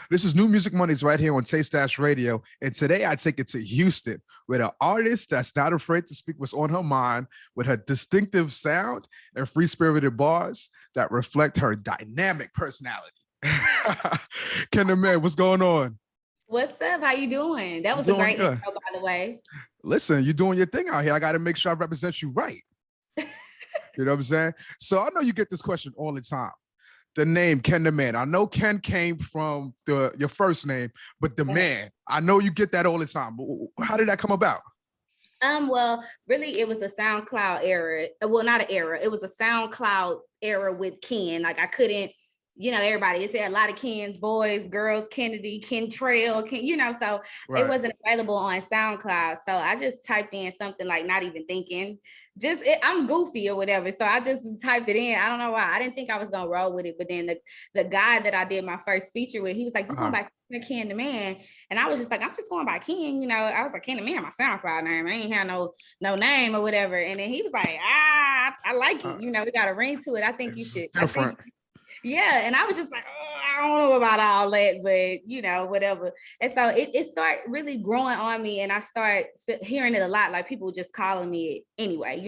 This is New Music Mondays right here on Taste Dash Radio. And today I take it to Houston with an artist that's not afraid to speak what's on her mind with her distinctive sound and free-spirited bars that reflect her dynamic personality. KenTheMan, what's going on? What's up? How you doing? That was a Doing great good. intro, by the way. Listen, you're doing your thing out here. I got to make sure I represent you right. You know what I'm saying? So I know you get this question all the time. The name KenTheMan. I know Ken came from your first name, but the man, I know you get that all the time. How did that come about? Well, really, it was a SoundCloud era. Well, not an era. It was a SoundCloud era with Ken. Like I couldn't, everybody. It's a lot of Ken's, boys, girls, Kennedy, Kentrail, so Right. It wasn't available on SoundCloud. So I just typed in something like not even thinking. I'm goofy or whatever. So I just typed it in. I don't know why. I didn't think I was gonna roll with it. But then the guy that I did my first feature with, he was like, "You're going by KenTheMan." And I was just like, "I'm just going by Ken." I was like, KenTheMan, my SoundCloud name. I ain't have no name or whatever. And then he was like, I like it. We got a ring to it. I think you should. Different. Yeah. And I was just like, I don't know about all that, but whatever. And so it started really growing on me, and I started hearing it a lot, like people just calling me it anyway,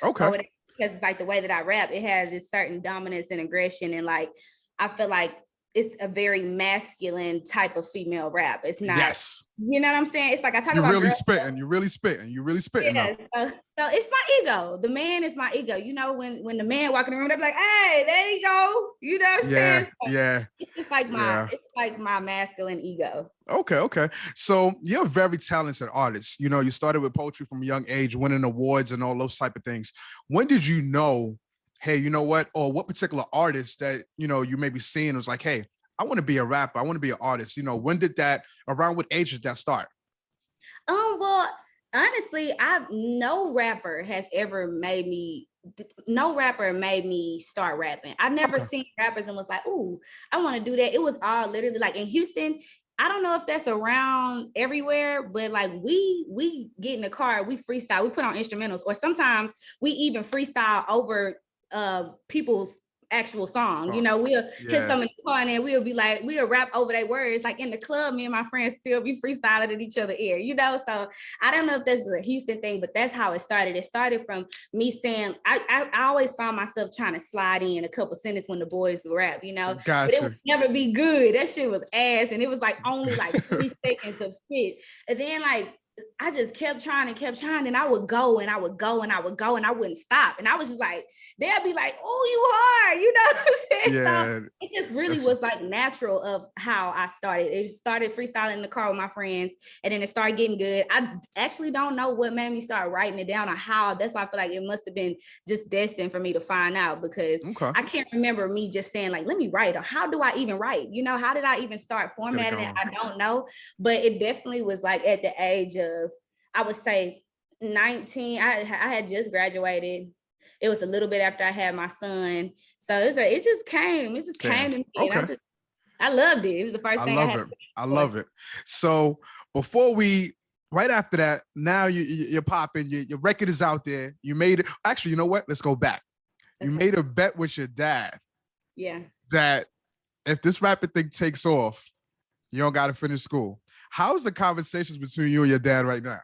Okay. Because it's like the way that I rap, it has this certain dominance and aggression, and like I feel like it's a very masculine type of female rap. It's not, yes. You know what I'm saying? It's like I talk You're about really spitting. You're really spitting. Yeah. So it's my ego. The man is my ego. When the man walk in the room, they're like, "Hey, there you go." You know what I'm saying? Yeah. It's just like my masculine ego. Okay. So you're a very talented artist. You started with poetry from a young age, winning awards and all those type of things. When did you know, hey, you know what? Or what particular artist that, you may be seeing was like, hey, I want to be a rapper. I want to be an artist. Around what age did that start? Well, honestly, no rapper made me start rapping. I've never seen rappers and was like, "Ooh, I want to do that." It was all literally like in Houston. I don't know if that's around everywhere, but like we get in the car, we freestyle, we put on instrumentals, or sometimes we even freestyle over people's actual song. We'll hit some in the car, and then we'll rap over their words. Like in the club, me and my friends still be freestyling at each other's ear, So I don't know if this is a Houston thing, but that's how it started. It started from me saying, I always found myself trying to slide in a couple sentences when the boys would rap, Gotcha. But it would never be good. That shit was ass, and it was like only like 3 seconds of spit. And then I just kept trying, and I would go and I would go and I would go and I wouldn't stop. And I was just like, they'd be like, "Oh, you hard," what I'm saying? Yeah. So it just really was like natural of how I started. It started freestyling in the car with my friends, and then it started getting good. I actually don't know what made me start writing it down or how. That's why I feel like it must have been just destined for me to find out, because I can't remember me just saying like, let me write, or how do I even write? How did I even start formatting it? I don't know, but it definitely was like at the age of, I would say 19. I had just graduated. It was a little bit after I had my son. So it just came to me. Okay. And I loved it. It was the first thing I had. I love it. So right after that, now you're popping, your record is out there. You made it. Actually, you know what? Let's go back. You made a bet with your dad. Yeah. That if this rapping thing takes off, you don't got to finish school. How's the conversations between you and your dad right now?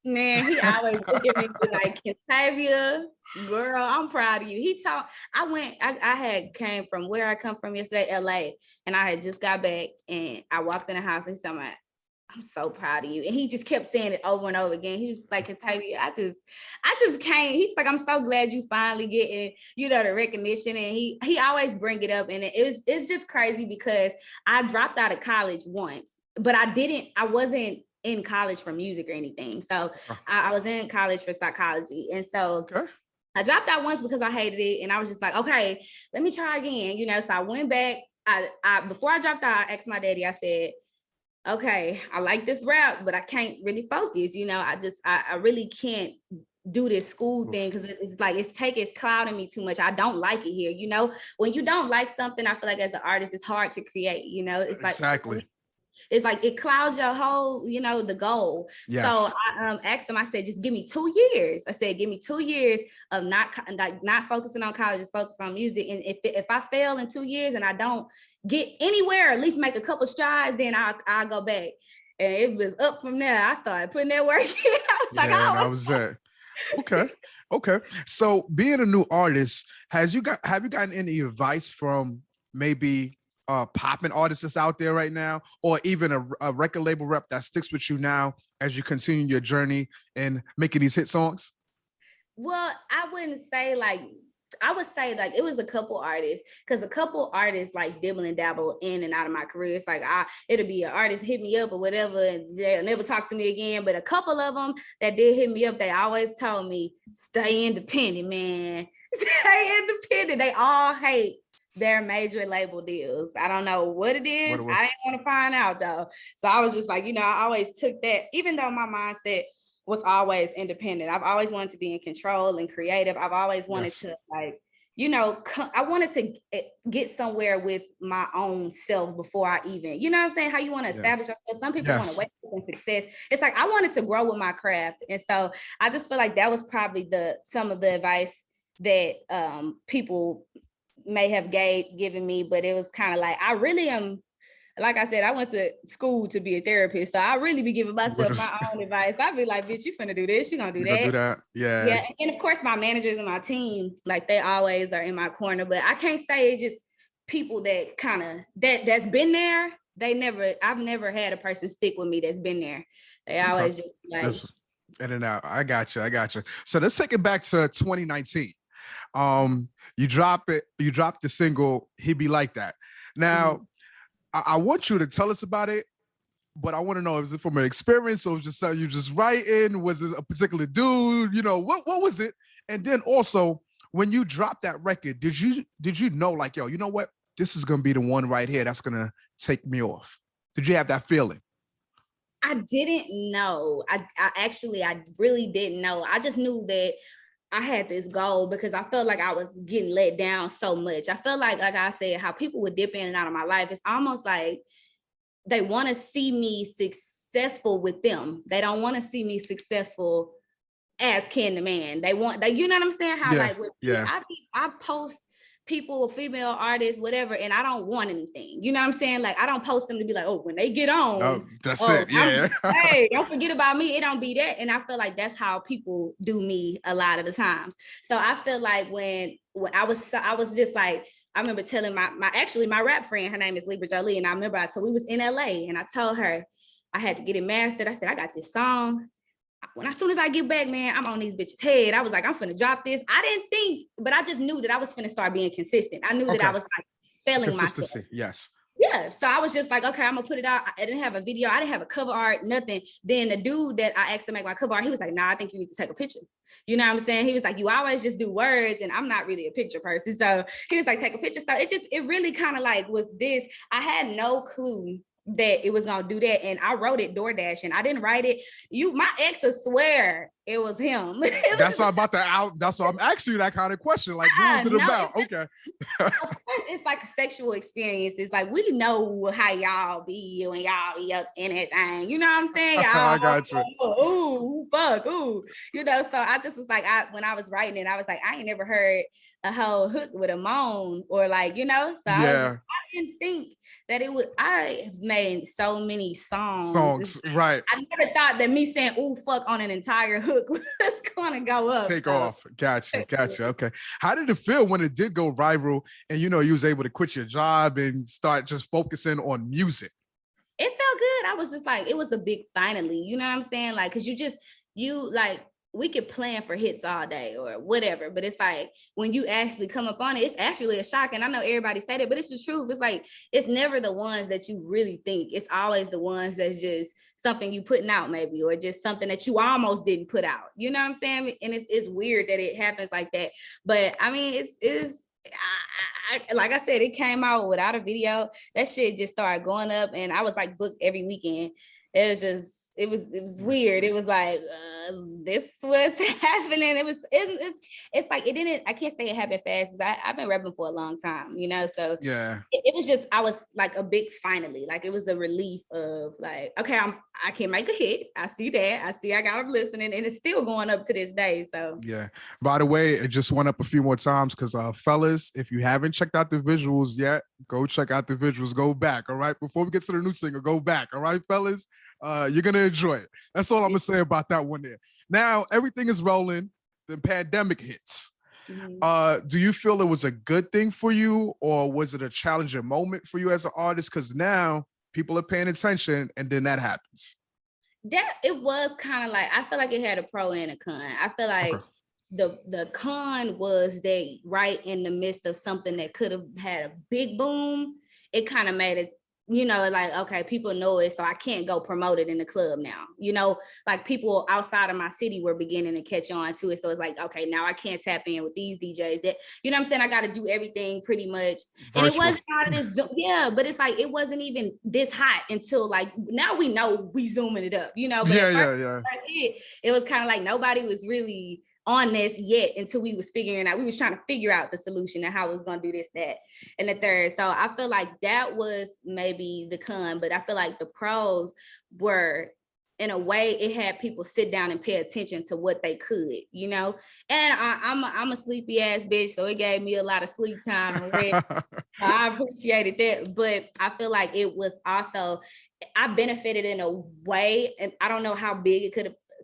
Man, he always look at me like, "KenTavia, girl, I'm proud of you." I had came from where I come from yesterday, LA, and I had just got back, and I walked in the house, and he's talking about, "I'm so proud of you." And he just kept saying it over and over again. He was like, "KenTavia, I just can't." He was like, "I'm so glad you finally getting, the recognition." And he always bring it up. And it's just crazy because I dropped out of college once, but I wasn't in college for music or anything. So I was in college for psychology. And so I dropped out once because I hated it. And I was just like, okay, let me try again. So I went back. I before I dropped out, I asked my daddy, I said, "Okay, I like this rap, but I can't really focus. I really can't do this school thing because it's like it's clouding me too much. I don't like it here. When you don't like something, I feel like as an artist, it's hard to create. It's like exactly. It's like it clouds your whole, you know, the goal. Yes. So I asked them, I said, just give me 2 years. I said, give me 2 years of not focusing on college, just focus on music. And if I fail in 2 years and I don't get anywhere, at least make a couple strides, then I'll go back. And it was up from there. I started putting that work in. I was like, oh, that was it. Okay. Okay. So being a new artist, have you gotten any advice from maybe popping artists that's out there right now, or even a record label rep that sticks with you now as you continue your journey and making these hit songs? Well, I wouldn't say like, I would say like it was a couple artists, because a couple artists like dibble and dabble in and out of my career. It's like it'll be an artist hit me up or whatever, and they'll never talk to me again. But a couple of them that did hit me up, they always told me, stay independent, man. Stay independent. They all hate their major label deals. I don't know what it is. I didn't want to find out though. So I was just like, you know, I always took that, even though my mindset was always independent. I've always wanted to be in control and creative. I've always wanted to, like, you know, I wanted to get somewhere with my own self before I even, you know what I'm saying? How you want to establish yourself. Some people want to wake up in success. It's like, I wanted to grow with my craft. And so I just feel like that was probably some of the advice that people may have given me, but it was kind of like, I really am, like I said, I went to school to be a therapist. So I really be giving myself my own advice. I'd be like, bitch, you finna do this, you gonna do that. Yeah. Yeah. And of course, my managers and my team, like they always are in my corner, but I can't say it's just people that kind of, that's been there. I've never had a person stick with me that's been there. They always just like. In and out. I got you. So let's take it back to 2019. You dropped the single, He Be Like That. Now, I want you to tell us about it, but I want to know, is it from an experience or just you just writing? Was it a particular dude? You know, what was it? And then also, when you dropped that record, did you know, like, yo, you know what? This is gonna be the one right here that's gonna take me off. Did you have that feeling? I didn't know. I really didn't know. I just knew that I had this goal because I felt like I was getting let down so much. I felt like I said, how people would dip in and out of my life. It's almost like they want to see me successful with them. They don't want to see me successful as KenTheMan. You know what I'm saying? How I post people, female artists, whatever, and I don't want anything. You know what I'm saying? Like, I don't post them to be like, oh, when they get on, that's it. Yeah. Hey, don't forget about me. It don't be that. And I feel like that's how people do me a lot of the times. So I feel like when I was just like, I remember telling my rap friend, her name is Libra Jolie, and I remember we was in LA, and I told her I had to get it mastered. I said, I got this song. As soon as I get back, man, I'm on these bitches' head. I was like, I'm finna drop this. I didn't think, but I just knew that I was finna start being consistent. I knew that I was like failing myself. Yes. Yeah. So I was just like, okay, I'm gonna put it out. I didn't have a video. I didn't have a cover art, nothing. Then the dude that I asked to make my cover art, he was like, nah, I think you need to take a picture. You know what I'm saying? He was like, you always just do words, and I'm not really a picture person. So he was like, take a picture. So it really kind of like was this. I had no clue that it was gonna do that, and I wrote it DoorDash, and I didn't write it. My ex will swear it was him. That's why I'm asking you that kind of question. Like, what was it about? Okay. It's like a sexual experience. It's like, we know how y'all be when y'all be up in anything. You know what I'm saying? I got you. Ooh, fuck, ooh. You know, so I just was like, when I was writing it, I was like, I ain't never heard a whole hook with a moan, or like, you know, so I didn't think that it would. I have made so many songs, right? I never thought that me saying "ooh fuck" on an entire hook was gonna go up. Take off. Gotcha. Okay. How did it feel when it did go viral, and you was able to quit your job and start just focusing on music? It felt good. I was just like, it was a big finally. You know what I'm saying? Like, cause we could plan for hits all day or whatever, but it's like when you actually come up on it, it's actually a shock. And I know everybody say that, but it's the truth. It's like, it's never the ones that you really think. It's always the ones that's just something you putting out maybe, or just something that you almost didn't put out. You know what I'm saying? And it's weird that it happens like that. But I mean, like I said, it came out without a video. That shit just started going up, and I was like booked every weekend. It was just, was weird. It was like this was happening. It's like it didn't. I can't say it happened fast. I've been rapping for a long time, you know. So Yeah. it was just I was like a big finally. Like it was a relief of like, okay, I can make a hit. I see that. I see I got them listening, and it's still going up to this day. So yeah. By the way, it just went up a few more times because fellas, if you haven't checked out the visuals yet, go check out the visuals. Go back, all right. Before we get to the new single, go back, all right, fellas. You're gonna enjoy it. That's all I'm gonna say about that one there. Now everything is rolling. The pandemic hits. Do you feel it was a good thing for you, or was it a challenging moment for you as an artist? Because now people are paying attention, and then that happens. That it was kind of like I feel like it had a pro and a con. I feel like Okay. the con was that right in the midst of something that could have had a big boom, it kind of made it, you know, like, okay, people know it, so I can't go promote it in the club now. You know, like people outside of my city were beginning to catch on to it. So it's like, okay, now I can't tap in with these DJs. That, you know what I'm saying? I got to do everything pretty much. Virtual. And it wasn't out of this, yeah, but it's like, it wasn't even this hot until like, now we know we zooming it up, you know, but Yeah, at first, yeah. it was kind of like nobody was really on this yet until we was figuring out, we was trying to figure out the solution and how it was going to do this, that, and the third. So I feel like that was maybe the con, but I feel like the pros were, in a way, it had people sit down and pay attention to what they could, you know. And I'm a sleepy ass bitch, so it gave me a lot of sleep time and rest. I appreciated that, but I feel like it was also, I benefited in a way, and I don't know how big it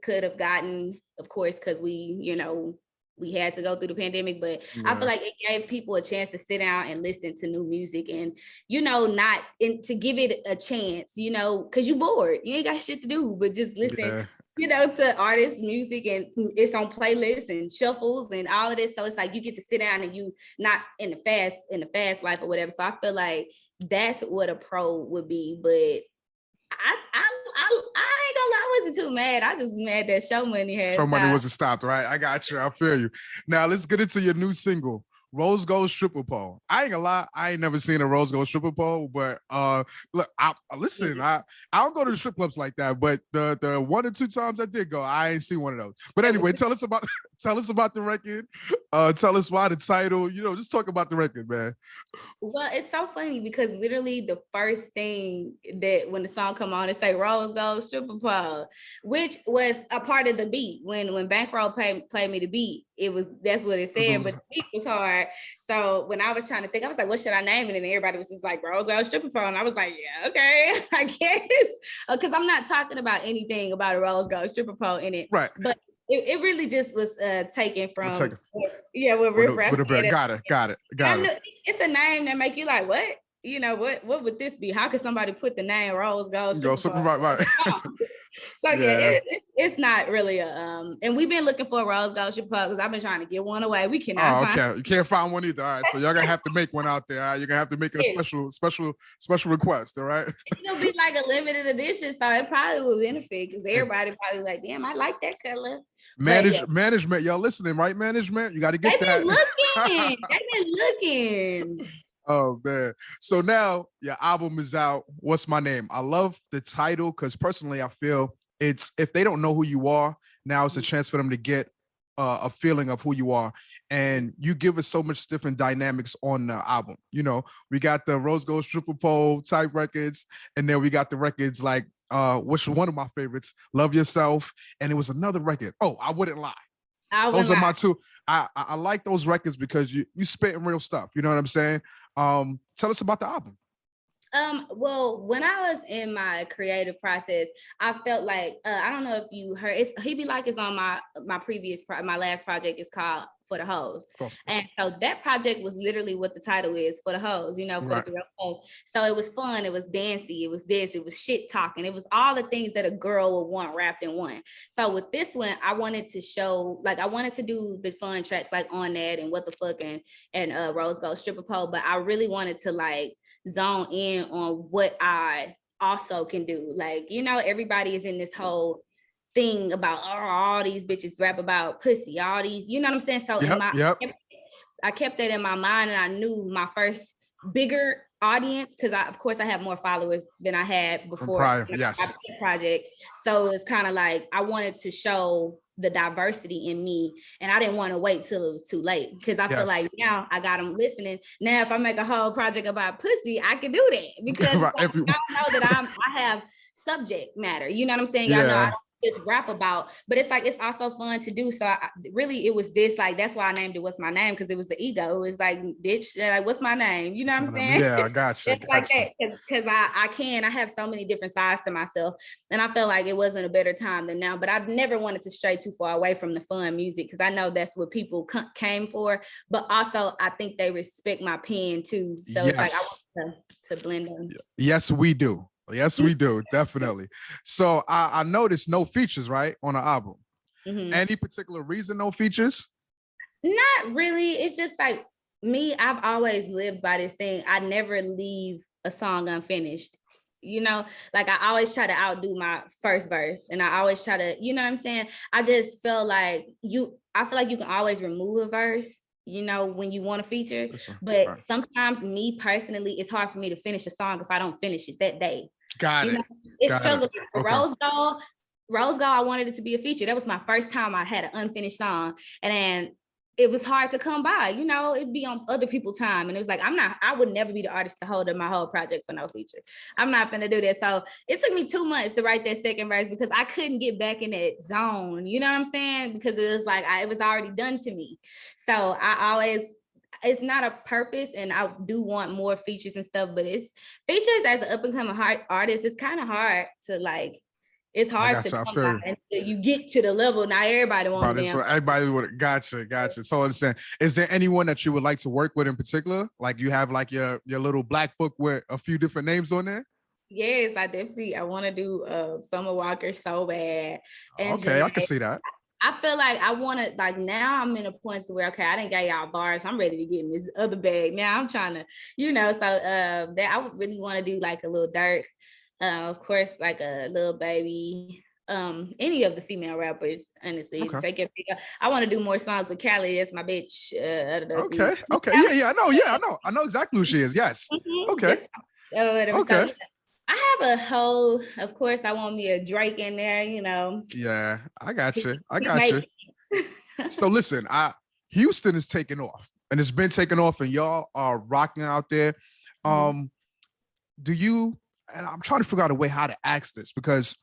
could have gotten, of course, because we, you know, we had to go through the pandemic, but I feel like it gave people a chance to sit down and listen to new music and, you know, not to give it a chance, you know, because you bored, you ain't got shit to do, but just listen, you know, to artists' music, and it's on playlists and shuffles and all of this. So it's like you get to sit down and you not in the fast life or whatever. So I feel like that's what a pro would be, but I ain't gonna lie, I wasn't too mad. I just mad that show money had Show money stopped. wasn't stopped, right? I got you. I feel you. Now let's get into your new single, Rose Gold Stripper Pole. I ain't gonna lie, I ain't never seen a Rose Gold Stripper Pole, but look, I don't go to the strip clubs like that, but the 1 or 2 times I did go, I ain't seen one of those. But anyway, tell us about the record. Tell us why the title, you know, just talk about the record, man. Well, it's so funny because literally the first thing that when the song come on, it's like Rose Gold Stripper Pole, which was a part of the beat. When Bankroll played me the beat, that's what it said, but the beat was hard. So when I was trying to think, I was like, what should I name it? And everybody was just like Rose Gold Stripper Pole. And I was like, yeah, okay, I guess. Because I'm not talking about anything about a Rose Gold Stripper Pole in it. Right. But it really just was taken from what Riff Raff said. Got it. It's a name that make you like, what? You know, what would this be? How could somebody put the name Rose Gold Stripper Pole? Right. So it's not really a and we've been looking for a Rose Gold Stripper Pole because I've been trying to get one away. We cannot find. Okay. You can't find one either. All right. So y'all gonna have to make one out there. All right? You're gonna have to make a special request. All right. It'll be like a limited edition, so it probably will benefit because everybody probably like, damn, I like that color. Management, y'all listening, right? Management, you got to get that. They've been looking. Oh man. So now your album is out. What's My Name? I love the title because personally I feel it's, if they don't know who you are, now it's a chance for them to get a feeling of who you are, and you give us so much different dynamics on the album. You know, we got the Rose Gold Stripper Pole type records, and then we got the records like which one of my favorites, Love Yourself, and it was another record. Oh, I Wouldn't Lie. Those are my two. I like those records because you spitting real stuff. You know what I'm saying? Tell us about the album. Well, when I was in my creative process, I felt like I don't know if you heard, He Be Like is on my last project is called For the Hoes. And so that project was literally what the title is, For the Hoes, you know, for the real hoes. So it was fun, it was dancey, it was this, it was shit talking, it was all the things that a girl would want wrapped in one. So with this one, I wanted to show, like I wanted to do the fun tracks like On That and What the Fuck and Rose Gold Stripper Pole, but I really wanted to like zone in on what I also can do. Like, you know, everybody is in this whole thing about all these bitches rap about pussy, all these, you know what I'm saying? So I kept that in my mind, and I knew my first bigger audience, because of course I have more followers than I had before prior, my yes. project. So it's kind of like I wanted to show the diversity in me, and I didn't want to wait till it was too late, because I feel like now I got them listening. Now if I make a whole project about pussy, I can do that, because Right. like, y'all know that I have subject matter. You know what I'm saying? Y'all know I don't just rap about, but it's like it's also fun to do. So really it was this, like, that's why I named it What's My Name, because it was the ego. It was like, bitch, like, what's my name? You know what I'm saying? Yeah, I gotcha. It's like that, because I have so many different sides to myself, and I felt like it wasn't a better time than now. But I never wanted to stray too far away from the fun music, because I know that's what people came for, but also I think they respect my pen too. So it's like I want to blend them. Yes, we do. Yes, we do. Definitely. So I noticed no features, right, on the album. Any particular reason no features? Not really. It's just like me, I've always lived by this thing. I never leave a song unfinished. You know, like I always try to outdo my first verse, and I always try to, you know what I'm saying? I just feel like I feel like you can always remove a verse, you know, when you want to feature. But sometimes me personally, it's hard for me to finish a song if I don't finish it that day. Got it. It's struggle. Rose Gold, I wanted it to be a feature. That was my first time I had an unfinished song. And then it was hard to come by, you know, it'd be on other people's time. And it was like, I would never be the artist to hold up my whole project for no feature. I'm not gonna do that. So it took me 2 months to write that second verse, because I couldn't get back in that zone. You know what I'm saying? Because it was like, it was already done to me. So it's not a purpose, and I do want more features and stuff, but it's features as an up and coming artist. It's kind of hard to like, it's hard to come by until you get to the level. Now everybody wants them. So everybody would gotcha. So understand. Is there anyone that you would like to work with in particular? Like you have like your little black book with a few different names on there? Yes, I want to do Summer Walker so bad. And okay, I can see that. I feel like I want to, like, now I'm in a point where, okay, I didn't get y'all bars. I'm ready to get in this other bag. Now I'm trying to, you know, so that I would really want to do like a little Dirk, of course, like a Lil Baby, any of the female rappers, honestly. Okay. I want to do more songs with Callie. That's my bitch. Okay. Yeah. I know exactly who she is. Yes. Okay. Okay. So, I have a whole, of course, I want me a Drake in there, you know. Yeah, I got you. So listen, Houston is taking off, and it's been taking off, and y'all are rocking out there. Do you, and I'm trying to figure out a way how to ask this, because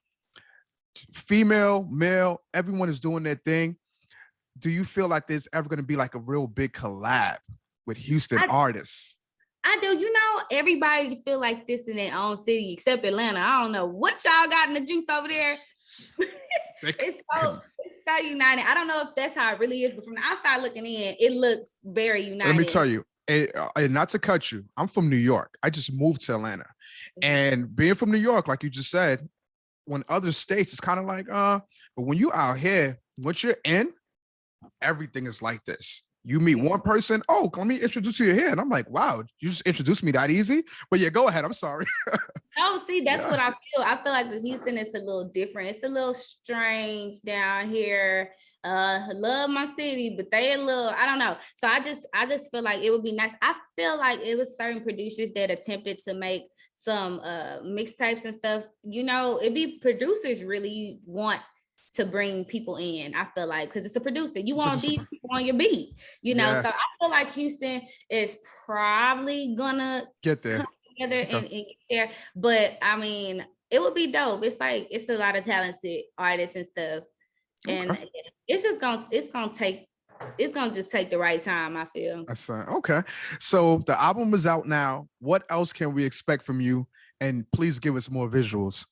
female, male, everyone is doing their thing. Do you feel like there's ever going to be like a real big collab with Houston artists? I do. You know, everybody feel like this in their own city except Atlanta. I don't know what y'all got in the juice over there. It's so united. I don't know if that's how it really is, but from the outside looking in, it looks very united. Let me tell you, not to cut you, I'm from New York. I just moved to Atlanta. And being from New York, like you just said, when other states, it's kind of like, but when you out here, once you're in, everything is like this. You meet one person, oh, let me introduce you here. And I'm like, wow, you just introduced me that easy? But yeah, go ahead. I'm sorry. Oh, see, that's what I feel. I feel like Houston is a little different. It's a little strange down here. I love my city, but they a little, I don't know. So I just feel like it would be nice. I feel like it was certain producers that attempted to make some mixtapes and stuff. You know, it'd be producers really want to bring people in. I feel like, because it's a producer, you want these people on your beat, you know. So I feel like Houston is probably gonna get there, come together and get there. But I mean, it would be dope. It's like, it's a lot of talented artists and stuff, and it's gonna just take the right time, I feel. That's okay. So the album is out now. What else can we expect from you? And please give us more visuals.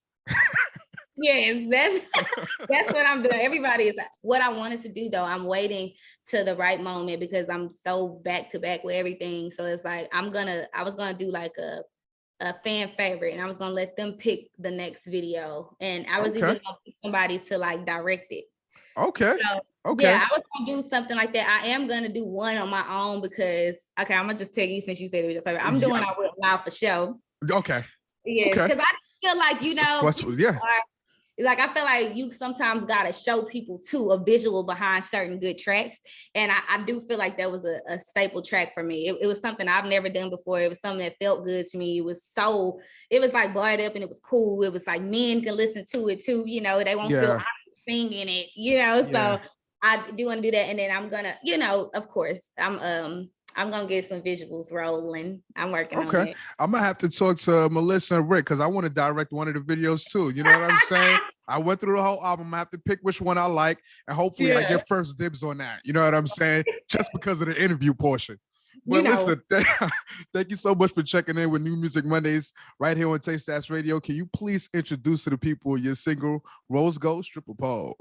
Yes, that's what I'm doing. Everybody is what I wanted to do, though. I'm waiting to the right moment because I'm so back to back with everything. So it's like I was gonna do like a fan favorite, and I was gonna let them pick the next video, and I was even gonna pick somebody to like direct it. Okay. So, yeah, I was gonna do something like that. I am gonna do one on my own because I'm gonna just tell you, since you said it was your favorite. I'm doing I Will Now for show. Okay. Yeah, because I feel like, you know, like I feel like you sometimes gotta show people too a visual behind certain good tracks. And I do feel like that was a staple track for me. It was something I've never done before. It was something that felt good to me. It was like barred up and it was cool. It was like men can listen to it too, you know, they won't feel I'm singing it, you know. So I do want to do that. And then I'm gonna, you know, of course, I'm gonna get some visuals rolling. I'm working on it. I'm gonna have to talk to Melissa and Rick because I want to direct one of the videos too. You know what I'm saying? I went through the whole album. I have to pick which one I like, and hopefully I get first dibs on that. You know what I'm saying? Just because of the interview portion. But listen, thank you so much for checking in with New Music Mondays right here on Taste Ass Radio. Can you please introduce to the people your single Rose Gold Stripper Pole?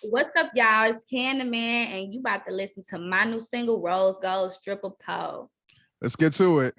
What's up, y'all? It's KenTheMan, and you about to listen to my new single, Rose Gold Stripper Pole. Let's get to it.